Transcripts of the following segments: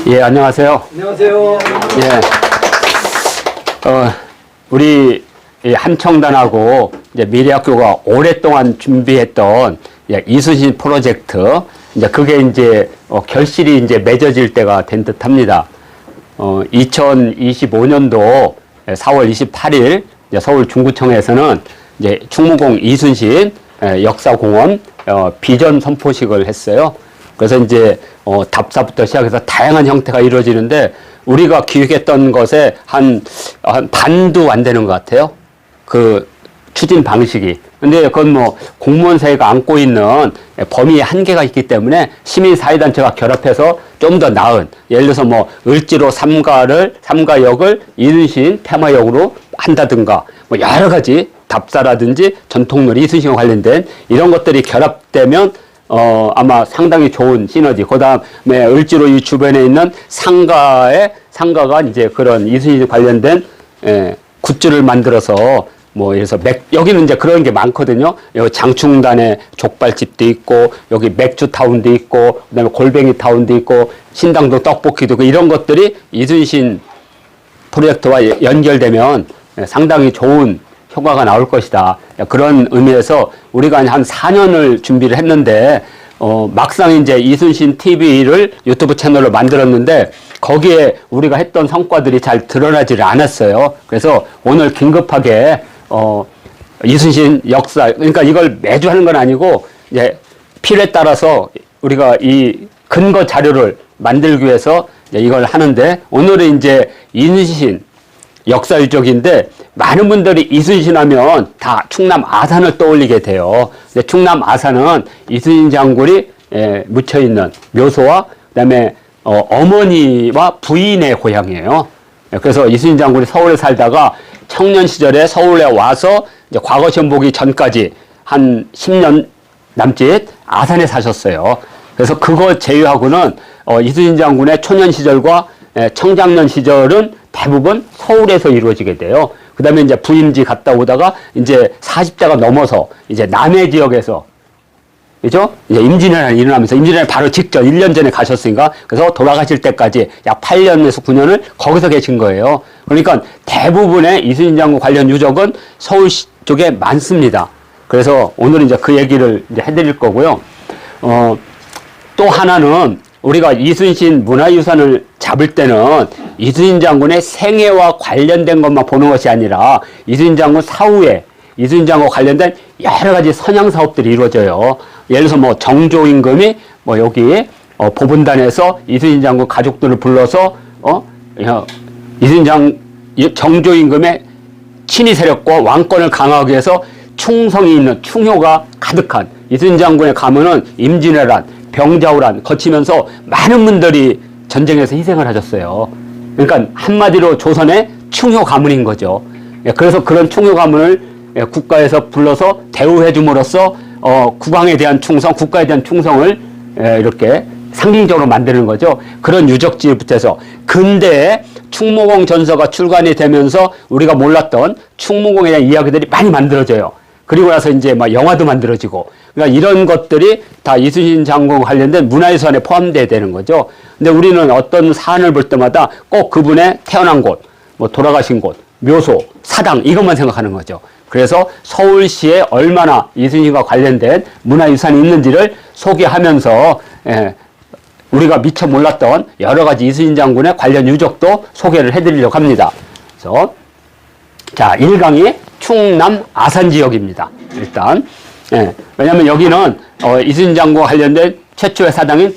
예, 안녕하세요. 안녕하세요. 예. 우리 한청단하고 이제 미래학교가 오랫동안 준비했던 이순신 프로젝트, 이제 그게 이제 결실이 이제 맺어질 때가 된 듯 합니다. 2025년도 4월 28일 서울 중구청에서는 이제 충무공 이순신 역사공원 비전 선포식을 했어요. 그래서 이제 답사부터 시작해서 다양한 형태가 이루어지는데 우리가 기획했던 것에 한 반도 안 되는 것 같아요. 그 추진 방식이. 근데 그건 뭐 공무원 사회가 안고 있는 범위의 한계가 있기 때문에 시민사회단체가 결합해서 좀 더 나은, 예를 들어서 뭐 을지로 삼가역을 이순신 테마역으로 한다든가 뭐 여러 가지 답사라든지 전통놀이 이순신과 관련된 이런 것들이 결합되면 아마 상당히 좋은 시너지. 그 다음에 을지로 이 주변에 있는 상가가 이제 그런 이순신 관련된 굿즈를 만들어서 뭐 그래서 여기는 이제 그런 게 많거든요. 여기 장충단에 족발집도 있고 여기 맥주 타운도 있고 그다음에 골뱅이 타운도 있고 신당동 떡볶이도 있고 이런 것들이 이순신 프로젝트와 연결되면 상당히 좋은 효과가 나올 것이다. 그런 의미에서 우리가 한 4년을 준비를 했는데 막상 이제 이순신 TV를 유튜브 채널로 만들었는데 거기에 우리가 했던 성과들이 잘 드러나지를 않았어요. 그래서 오늘 긴급하게 이순신 역사, 그러니까 이걸 매주 하는 건 아니고 이제 필요에 따라서 우리가 이 근거 자료를 만들기 위해서 이걸 하는데 오늘은 이제 이순신 역사 유적인데 많은 분들이 이순신 하면 다 충남 아산을 떠올리게 돼요. 근데 충남 아산은 이순신 장군이 묻혀있는 묘소와 그다음에 어머니와 부인의 고향이에요. 그래서 이순신 장군이 서울에 살다가 청년 시절에 서울에 와서 이제 과거 시험 보기 전까지 한 10년 남짓 아산에 사셨어요. 그래서 그거 제외하고는 이순신 장군의 초년 시절과 청장년 시절은 대부분 서울에서 이루어지게 돼요. 그 다음에 이제 부임지 갔다 오다가 이제 40대가 넘어서 이제 남해 지역에서, 그죠? 이제 임진왜란이 일어나면서 임진왜란 바로 직전 1년 전에 가셨으니까 그래서 돌아가실 때까지 약 8년에서 9년을 거기서 계신 거예요. 그러니까 대부분의 이순신 장군 관련 유적은 서울 쪽에 많습니다. 그래서 오늘은 이제 그 얘기를 이제 해드릴 거고요. 또 하나는 우리가 이순신 문화유산을 잡을 때는 이순신 장군의 생애와 관련된 것만 보는 것이 아니라 이순신 장군 사후에 이순신 장군과 관련된 여러 가지 선양 사업들이 이루어져요. 예를 들어서 뭐 정조임금이 뭐 여기 보분단에서 이순신 장군 가족들을 불러서 정조임금의 친위 세력과 왕권을 강화하기 위해서 충성이 있는 충효가 가득한 이순신 장군의 가문은 임진왜란 병자호란 거치면서 많은 분들이 전쟁에서 희생을 하셨어요. 그러니까 한마디로 조선의 충효 가문인 거죠. 그래서 그런 충효 가문을 국가에서 불러서 대우해 줌으로써 국왕에 대한 충성, 국가에 대한 충성을 이렇게 상징적으로 만드는 거죠. 그런 유적지부터 해서 근대에 충무공 전서가 출간이 되면서 우리가 몰랐던 충무공에 대한 이야기들이 많이 만들어져요. 그리고 나서 이제 막 영화도 만들어지고, 그러니까 이런 것들이 다 이순신 장군 관련된 문화유산에 포함돼야 되는 거죠. 근데 우리는 어떤 사안을 볼 때마다 꼭 그분의 태어난 곳, 뭐 돌아가신 곳, 묘소, 사당 이것만 생각하는 거죠. 그래서 서울시에 얼마나 이순신과 관련된 문화유산이 있는지를 소개하면서 우리가 미처 몰랐던 여러 가지 이순신 장군의 관련 유적도 소개를 해드리려고 합니다. 그래서 자, 1강이 충남 아산 지역입니다. 일단 왜냐하면 여기는 이순신 장군과 관련된 최초의 사당인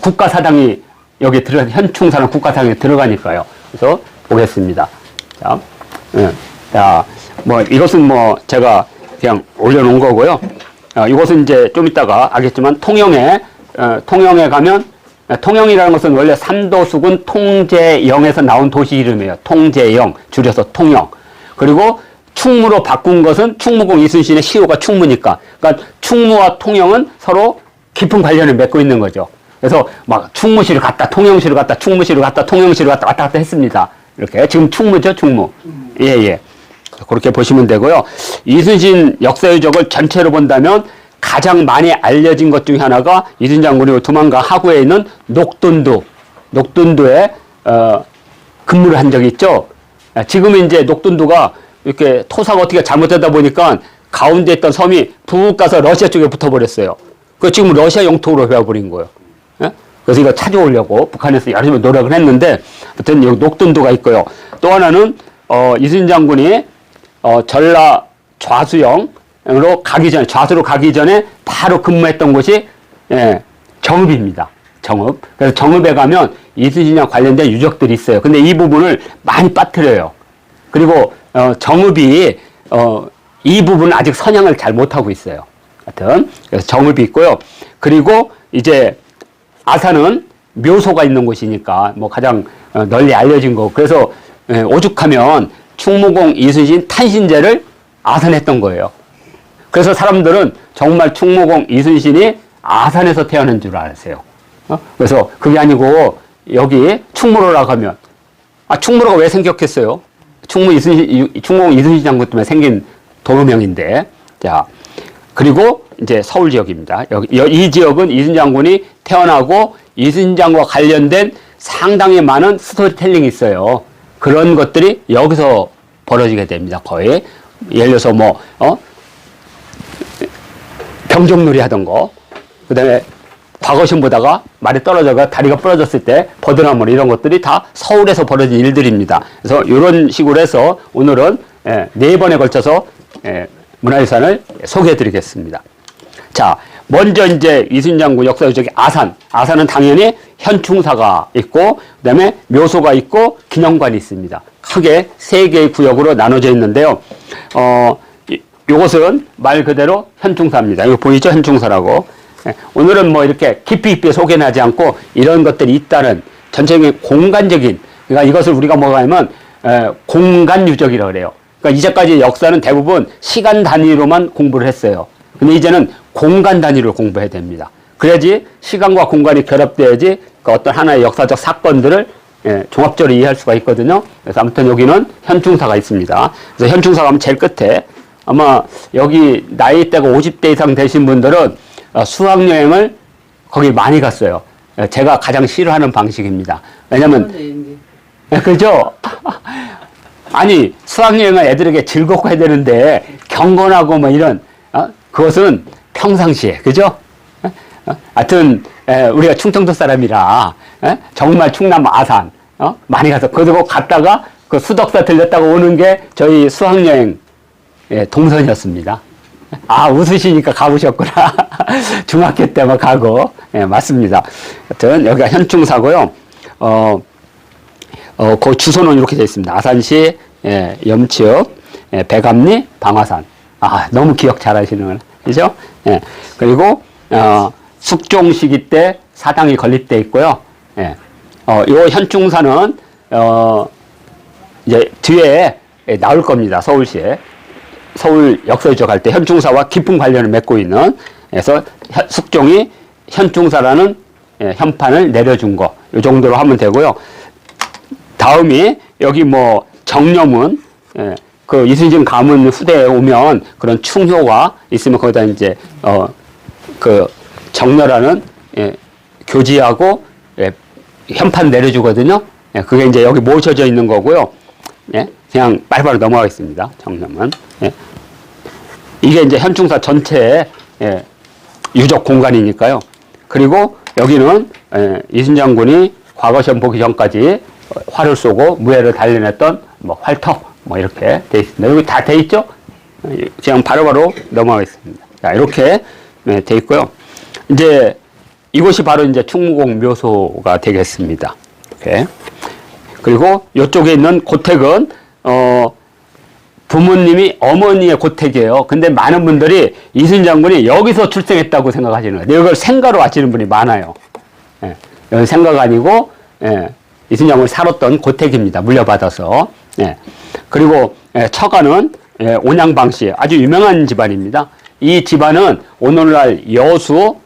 국가사당이 여기 들어가, 현충사는 국가사당에 들어가니까요. 그래서 보겠습니다. 자, 뭐 이것은 뭐 제가 그냥 올려놓은 거고요. 이것은 이제 좀 이따가 알겠지만 통영에 가면 통영이라는 것은 원래 삼도수군 통제영에서 나온 도시 이름이에요. 통제영, 줄여서 통영. 그리고 충무로 바꾼 것은 충무공 이순신의 시호가 충무니까. 그러니까 충무와 통영은 서로 깊은 관련을 맺고 있는 거죠. 그래서 막 충무시를 갔다, 통영시를 갔다, 충무시를 갔다, 통영시를 갔다 왔다 갔다 했습니다. 이렇게. 지금 충무죠, 충무. 예. 그렇게 보시면 되고요. 이순신 역사 유적을 전체로 본다면 가장 많이 알려진 것 중에 하나가 이순신 장군이 두만강 하구에 있는 녹돈두 녹둔도에 근무를 한 적이 있죠. 지금은 이제 녹둔도가 이렇게 토사가 어떻게 잘못되다 보니까 가운데 있던 섬이 푹 가서 러시아 쪽에 붙어버렸어요. 그 지금 러시아 영토로 되어버린 거예요. 예? 그래서 이거 찾아오려고 북한에서 열심히 노력을 했는데, 아무튼 여기 녹둔도가 있고요. 또 하나는 이순신 장군이 전라 좌수영으로 가기 전에, 좌수로 가기 전에 바로 근무했던 곳이 정읍입니다. 정읍. 그래서 정읍에 가면 이순신이랑 관련된 유적들이 있어요. 근데 이 부분을 많이 빠뜨려요. 그리고 정읍이 이 부분은 아직 선양을 잘 못하고 있어요. 하여튼 그래서 정읍이 있고요. 그리고 이제 아산은 묘소가 있는 곳이니까 뭐 가장 널리 알려진 거. 그래서 오죽하면 충무공 이순신 탄신제를 아산했던 거예요. 그래서 사람들은 정말 충무공 이순신이 아산에서 태어난 줄 알았어요. 그래서 그게 아니고 여기 충무로라고 하면, 충무로가 왜 생겼겠어요? 충무공 이순신 장군 때문에 생긴 도로명인데. 자, 그리고 이제 서울 지역입니다. 이 지역은 이순신 장군이 태어나고 이순신 장군과 관련된 상당히 많은 스토리텔링이 있어요. 그런 것들이 여기서 벌어지게 됩니다. 거의. 예를 들어서 병정놀이 하던 거, 그 다음에 과거신 보다가 말이 떨어져가 다리가 부러졌을 때 버드나물 이런 것들이 다 서울에서 벌어진 일들입니다. 그래서 이런 식으로 해서 오늘은 4번에 걸쳐서 문화유산을 소개해 드리겠습니다. 자, 먼저 이제 이순신 장군 역사 유적이 아산은 당연히 현충사가 있고, 그 다음에 묘소가 있고, 기념관이 있습니다. 크게 3개의 구역으로 나눠져 있는데요. 요것은 말 그대로 현충사입니다. 이거 보이죠? 현충사라고. 오늘은 뭐 이렇게 깊이 있게 소개는 하지 않고 이런 것들이 있다는 전체적인 공간적인, 그러니까 이것을 우리가 뭐가 하면 공간 유적이라고 그래요. 그러니까 이제까지 역사는 대부분 시간 단위로만 공부를 했어요. 근데 이제는 공간 단위로 공부해야 됩니다. 그래야지 시간과 공간이 결합돼야지 그 어떤 하나의 역사적 사건들을 종합적으로 이해할 수가 있거든요. 그래서 아무튼 여기는 현충사가 있습니다. 그래서 현충사 가면 제일 끝에, 아마 여기 나이대가 50대 이상 되신 분들은 수학여행을 거기 많이 갔어요. 제가 가장 싫어하는 방식입니다. 왜냐면, 그죠? 아니, 수학여행은 애들에게 즐겁고 해야 되는데, 경건하고 뭐 이런, 그것은 평상시에, 그죠? 하여튼, 우리가 충청도 사람이라, 정말 충남 아산, 많이 가서, 그리고 갔다가 그 수덕사 들렸다가 오는 게 저희 수학여행 동선이었습니다. 웃으시니까 가보셨구나. 중학교 때만 가고. 맞습니다. 하여튼, 여기가 현충사고요. 그 주소는 이렇게 되어 있습니다. 아산시, 염치읍, 백암리, 방화산. 너무 기억 잘 하시는, 그죠? 그리고, 숙종 시기 때 사당이 건립되어 있고요. 요 현충사는, 이제 뒤에 나올 겁니다. 서울시에. 서울 역사유적 할 때 현충사와 깊은 관련을 맺고 있는, 그래서 숙종이 현충사라는 현판을 내려준 거, 이 정도로 하면 되고요. 다음이 여기 뭐 정념은, 그 이순신 가문 후대에 오면 그런 충효가 있으면 거기다 이제 그 정렬하는 교지하고 현판 내려주거든요. 그게 이제 여기 모셔져 있는 거고요. 그냥 빨리빨리 넘어가겠습니다. 정념은. 이게 이제 현충사 전체의 유적 공간이니까요. 그리고 여기는 이순신 장군이 과거 시험 보기 전까지 활을 쏘고 무예를 단련했던 뭐 활터 뭐 이렇게 돼 있습니다. 여기 다 돼 있죠? 그냥 바로바로 넘어가겠습니다. 자, 이렇게 돼 있고요. 이제 이곳이 바로 이제 충무공 묘소가 되겠습니다. 이렇게. 그리고 이쪽에 있는 고택은 부모님이 어머니의 고택이에요. 근데 많은 분들이 이순신 장군이 여기서 출생했다고 생각하시는 거예요. 이걸 생가로 아시는 분이 많아요. 이건 생가가 아니고 이순신 장군이 살았던 고택입니다. 물려받아서. 그리고 처가는 온양방씨, 아주 유명한 집안입니다. 이 집안은 오늘날 여수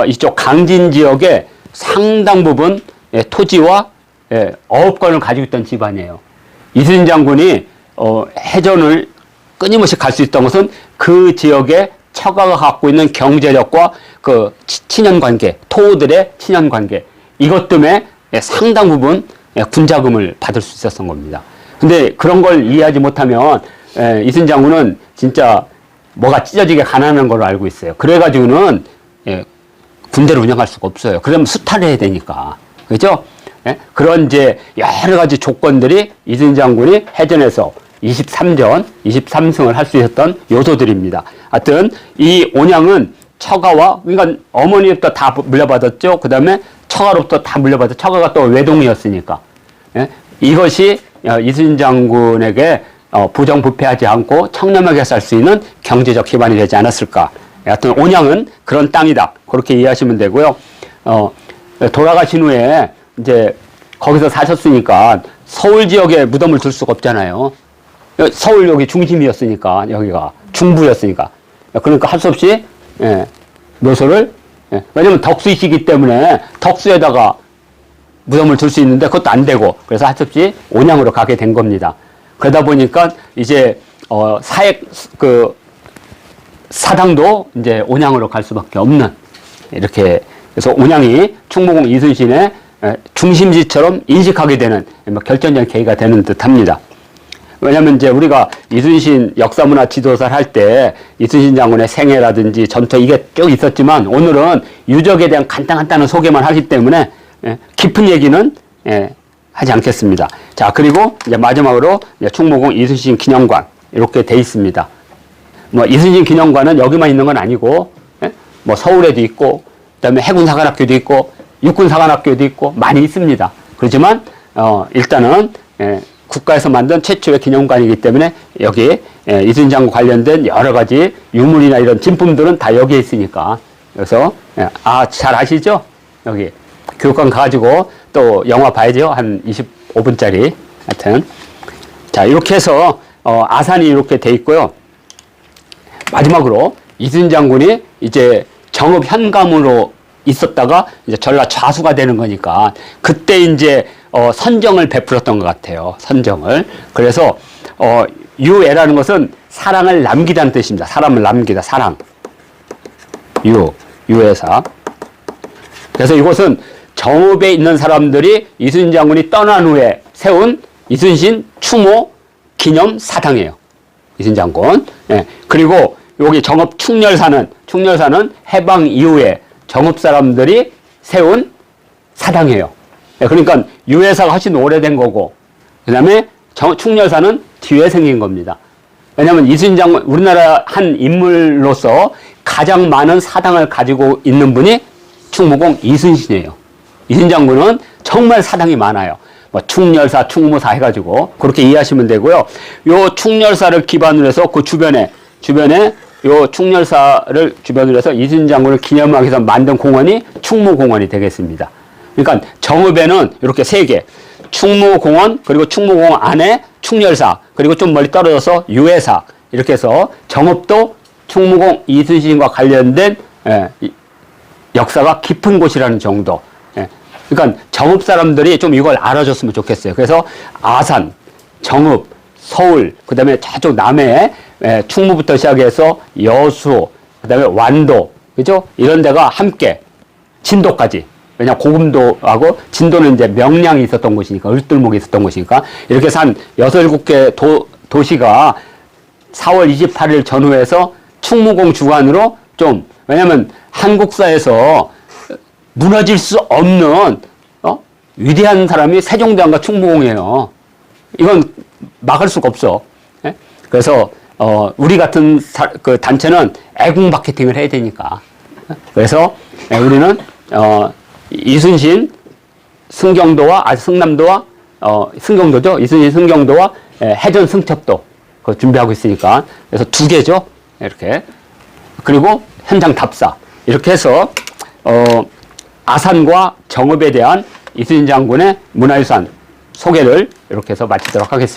이쪽 강진 지역의 상당 부분 토지와 어업권을 가지고 있던 집안이에요. 이순신 장군이 해전을 끊임없이 갈 수 있던 것은 그 지역의 처가가 갖고 있는 경제력과 그 친연관계, 토호들의 친연관계, 이것 때문에 상당 부분 군자금을 받을 수 있었던 겁니다. 근데 그런 걸 이해하지 못하면 이순신 장군은 진짜 뭐가 찢어지게 가난한 걸로 알고 있어요. 그래가지고는 군대를 운영할 수가 없어요. 그러면 수탈을 해야 되니까. 그죠? 그런 이제 여러 가지 조건들이 이순신 장군이 해전에서 23승을 할 수 있었던 요소들입니다. 하여튼 이 온양은 처가와, 그러니까 어머니부터 다 물려받았죠. 그 다음에 처가로부터 다 물려받았죠. 처가가 또 외동이었으니까. 이것이 이순신 장군에게 부정부패하지 않고 청렴하게 살 수 있는 경제적 기반이 되지 않았을까. 하여튼 온양은 그런 땅이다. 그렇게 이해하시면 되고요. 돌아가신 후에 이제 거기서 사셨으니까 서울 지역에 무덤을 둘 수가 없잖아요. 서울 여기 중심이었으니까, 여기가 중부였으니까. 그러니까 할 수 없이 묘소를, 왜냐면 덕수이시기 때문에 덕수에다가 무덤을 둘 수 있는데 그것도 안 되고, 그래서 할 수 없이 온양으로 가게 된 겁니다. 그러다 보니까 이제 사당도 이제 온양으로 갈 수밖에 없는, 이렇게. 그래서 온양이 충무공 이순신의 중심지처럼 인식하게 되는 결정적인 계기가 되는 듯합니다. 왜냐면 이제 우리가 이순신 역사문화 지도사를 할 때 이순신 장군의 생애라든지 전투 이게 쭉 있었지만, 오늘은 유적에 대한 간단한 소개만 하기 때문에 깊은 얘기는 하지 않겠습니다. 자, 그리고 이제 마지막으로 이제 충무공 이순신 기념관 이렇게 돼 있습니다. 뭐 이순신 기념관은 여기만 있는 건 아니고, 뭐 서울에도 있고, 그다음에 해군사관학교도 있고, 육군사관학교도 있고 많이 있습니다. 그렇지만 일단은 국가에서 만든 최초의 기념관이기 때문에 여기 이순신 장군 관련된 여러 가지 유물이나 이런 진품들은 다 여기에 있으니까. 그래서 잘 아시죠? 여기 교육관 가가지고 또 영화 봐야죠. 한 25분짜리. 하여튼 자, 이렇게 해서 아산이 이렇게 돼 있고요. 마지막으로 이순신 장군이 이제 정읍 현감으로 있었다가 이제 전라 좌수가 되는 거니까 그때 이제 선정을 베풀었던 것 같아요. 선정을. 그래서 유애라는 것은 사랑을 남기다는 뜻입니다. 사람을 남기다, 사랑. 유애사. 그래서 이것은 정읍에 있는 사람들이 이순신 장군이 떠난 후에 세운 이순신 추모 기념 사당이에요. 이순신 장군. 그리고 여기 정읍 충렬사는 해방 이후에 정읍 사람들이 세운 사당이에요. 그러니까 유해사가 훨씬 오래된 거고, 그 다음에 충렬사는 뒤에 생긴 겁니다. 왜냐하면 이순신 장군, 우리나라 한 인물로서 가장 많은 사당을 가지고 있는 분이 충무공 이순신이에요. 이순신 장군은 정말 사당이 많아요. 뭐 충렬사, 충무사 해가지고 그렇게 이해하시면 되고요. 요 충렬사를 기반으로 해서 그 주변에 요 충렬사를 주변으로 해서 이순신 장군을 기념하기 위해서 만든 공원이 충무공원이 되겠습니다. 그러니까 정읍에는 이렇게 3개, 충무공원, 그리고 충무공원 안에 충렬사, 그리고 좀 멀리 떨어져서 유해사, 이렇게 해서 정읍도 충무공 이순신과 관련된 역사가 깊은 곳이라는 정도. 그러니까 정읍 사람들이 좀 이걸 알아줬으면 좋겠어요. 그래서 아산, 정읍, 서울, 그 다음에 저쪽 남해 충무부터 시작해서 여수, 그 다음에 완도, 그죠? 이런 데가 함께 진도까지. 왜냐 고금도하고 진도는 이제 명량이 있었던 곳이니까, 을들목이 있었던 곳이니까, 이렇게 해서 한 6, 7개 도시가 4월 28일 전후해서 충무공 주관으로 좀, 왜냐면 한국사에서 무너질 수 없는 위대한 사람이 세종대왕과 충무공이에요. 이건 막을 수가 없어. 그래서 우리 같은 그 단체는 애국 마케팅을 해야 되니까. 그래서 우리는 이순신 승경도와 승남도와 승경도죠. 이순신 승경도와 해전 승첩도 그거 준비하고 있으니까. 그래서 2개죠. 이렇게. 그리고 현장 답사. 이렇게 해서 아산과 정읍에 대한 이순신 장군의 문화유산 소개를 이렇게 해서 마치도록 하겠습니다.